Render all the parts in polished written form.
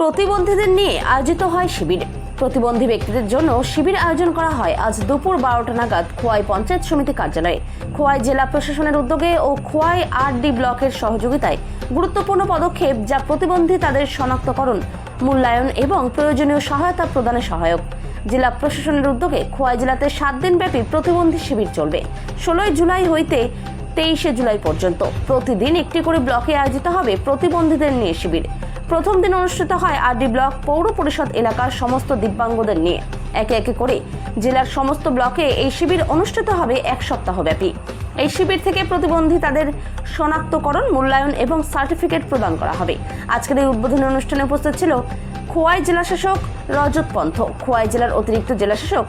প্রতিবন্ধীদের নিয়ে আয়োজিত হয় শিবির। প্রতিবন্ধী ব্যক্তিদের জন্য শিবির আয়োজন করা হয় আজ দুপুর 12টা নাগাদ খোয়াই পঞ্চায়েত সমিতি কার্যালয়ে। খোয়াই জেলা প্রশাসনের উদ্যোগে ও খোয়াই আরডি ব্লকের সহযোগিতায় গুরুত্বপূর্ণ পদক্ষেপ, যা প্রতিবন্ধী তাদের শনাক্তকরণ, মূল্যায়ন এবং প্রয়োজনীয় সহায়তা প্রদানে সহায়ক। জেলা প্রশাসনের উদ্যোগে খোয়াই জেলাতে 7 দিনব্যাপী প্রতিবন্ধী শিবির চলবে। 16 জুলাই হইতে 23 জুলাই পর্যন্ত প্রতিদিন একটি করে ব্লকে আয়োজিত হবে প্রতিবন্ধীদের নিয়ে শিবির। প্রথম দিন অনুষ্ঠিত হয় আরডি ব্লক পৌর পরিষদ এলাকার সমস্ত দিব্যাঙ্গদের নিয়ে। একে একে করে জেলার সমস্ত ব্লকে এই শিবির অনুষ্ঠিত হবে 1 সপ্তাহ ব্যাপী। এই শিবির থেকে প্রতিবন্ধী তাদের শনাক্তকরণ, মূল্যায়ন এবং সার্টিফিকেট প্রদান করা হবে। আজকের এই উদ্বোধনী অনুষ্ঠানে উপস্থিত ছিল খোয়াই জেলা শাসক রজত পন্থ, খোয়াই জেলার অতিরিক্ত জেলা শাসক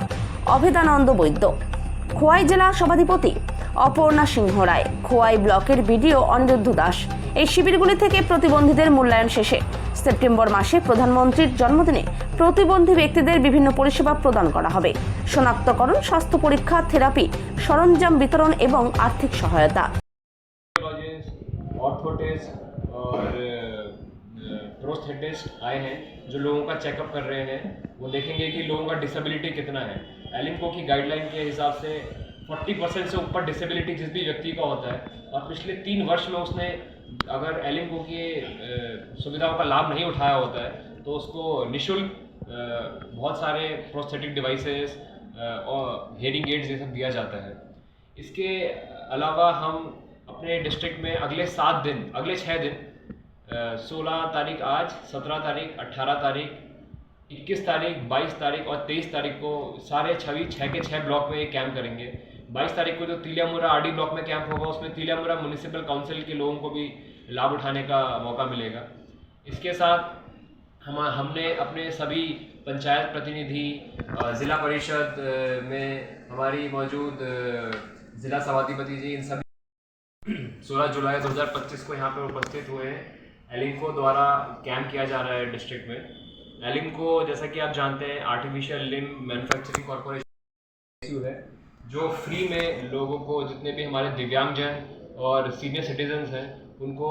অভেদানন্দ বৈদ্য, খোয়াই জেলা সভাধিপতি অপর্ণা সিংহ রায়, খোয়াই ব্লকের বিডিও অনিরুদ্ধ দাস। এই শিবিরগুলি থেকে প্রতিবন্ধীদের মূল্যায়ন শেষে সেপ্টেম্বর মাসে প্রধানমন্ত্রীর জন্মদিনে প্রতিবন্ধী ব্যক্তিদের বিভিন্ন পরিষেবা প্রদান করা হবে। শনাক্তকরণ, স্বাস্থ্য পরীক্ষা, থেরাপি, সরঞ্জাম বিতরণ এবং আর্থিক সহায়তা। प्रोस्थेटिस्ट आए हैं जो लोगों का चेकअप कर रहे हैं। वो देखेंगे कि लोगों का डिसेबिलिटी कितना है। एलिम्को की गाइडलाइन के हिसाब से 40% से ऊपर डिसेबिलिटी जिस भी व्यक्ति का होता है और पिछले 3 वर्ष में उसने अगर एलिम्को की सुविधाओं का लाभ नहीं उठाया होता है तो उसको निःशुल्क बहुत सारे प्रोस्थेटिक डिवाइसेस और हेयरिंग एड्स ये सब दिया जाता है। इसके अलावा हम अपने डिस्ट्रिक्ट में अगले 6 दिन 16 तारीख आज, 17 तारीख, 18 तारीख, 21 तारीख, 22 तारीख और 23 तारीख को सारे 6 के 6 ब्लॉक में एक कैंप करेंगे। 22 तारीख को जो तिलियामुरा आरडी ब्लॉक में कैंप होगा, उसमें तिलियामुरा म्यूनिसिपल काउंसिल के लोगों को भी लाभ उठाने का मौका मिलेगा। इसके साथ हमने अपने सभी पंचायत प्रतिनिधि, ज़िला परिषद में हमारी मौजूद ज़िला सभाधिपति जी, इन सभी 16 जुलाई 2025 को यहाँ पर उपस्थित हुए हैं। एलिम्को द्वारा कैंप किया जा रहा है डिस्ट्रिक्ट में। एलिम्को, जैसा कि आप जानते हैं, आर्टिफिशियल लिम्ब मैन्युफैक्चरिंग कॉर्पोरेशन है जो फ्री में लोगों को, जितने भी हमारे दिव्यांगजन और सीनियर सिटीजन्स हैं, उनको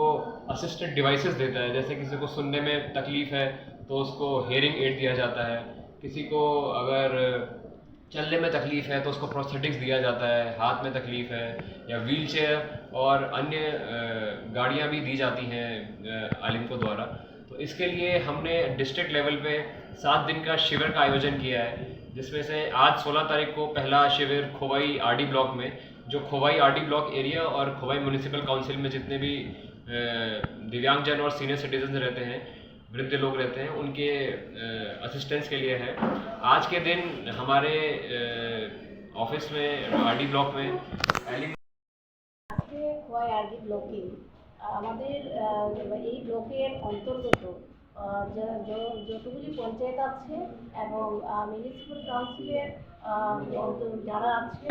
असिस्टेड डिवाइसेस देता है। जैसे किसी को सुनने में तकलीफ़ है तो उसको हेयरिंग एड दिया जाता है, किसी को अगर चलने में तकलीफ़ है तो उसको प्रोस्थेटिक्स दिया जाता है, हाथ में तकलीफ़ है या व्हील चेयर और अन्य गाड़ियाँ भी दी जाती हैं एलिम्को द्वारा। तो इसके लिए हमने डिस्ट्रिक्ट लेवल पे 7 दिन का शिविर का आयोजन किया है, जिसमें से आज 16 तारीख को पहला शिविर खोवाई आरडी ब्लॉक में, जो खोवाई आरडी ब्लॉक एरिया और खोवाई म्यूनिसिपल काउंसिल में जितने भी दिव्यांगजन और सीनियर सिटीजन रहते हैं, वृद्ध लोग रहते हैं, उनके असिस्टेंस के लिए है। आज के दिन हमारे ऑफिस में आरडी ब्लॉक में খোয়াই আরডি ব্লকে আমাদের এই ব্লকের অন্তর্গত যতগুলি পঞ্চায়েত আছে এবং মিউনিসিপ্যাল কাউন্সিলের যারা আছে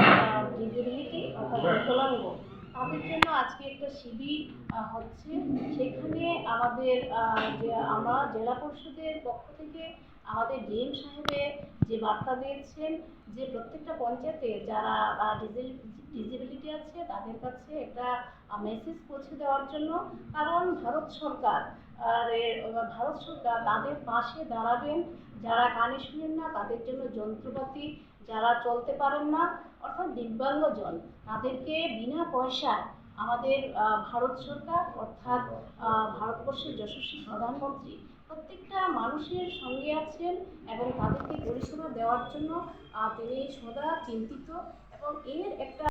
ডিসেবিলিটি অর্থাৎ বিকলাঙ্গ, তাদের জন্য আজকে একটা শিবির হচ্ছে। সেখানে আমাদের আমরা জেলা পরিষদের পক্ষ থেকে আমাদের ডিএম সাহেবের যে বার্তা দিয়েছেন যে প্রত্যেকটা পঞ্চায়েতে যারা ডিসেবিলিটি আছে তাদের কাছে একটা মেসেজ পৌঁছে দেওয়ার জন্য, কারণ ভারত সরকার তাদের পাশে দাঁড়াবেন। যারা কানে শুনেন না তাদের জন্য যন্ত্রপাতি, যারা চলতে পারেন না অর্থাৎ দিব্যাঙ্গজন, তাদেরকে বিনা পয়সায় আমাদের ভারত সরকার অর্থাৎ ভারতবর্ষের যশস্বী প্রধানমন্ত্রী প্রত্যেকটা মানুষের সঙ্গে আছেন এবং তাদেরকে পরিষেবা দেওয়ার জন্য তিনি সদা চিন্তিত এবং এর একটা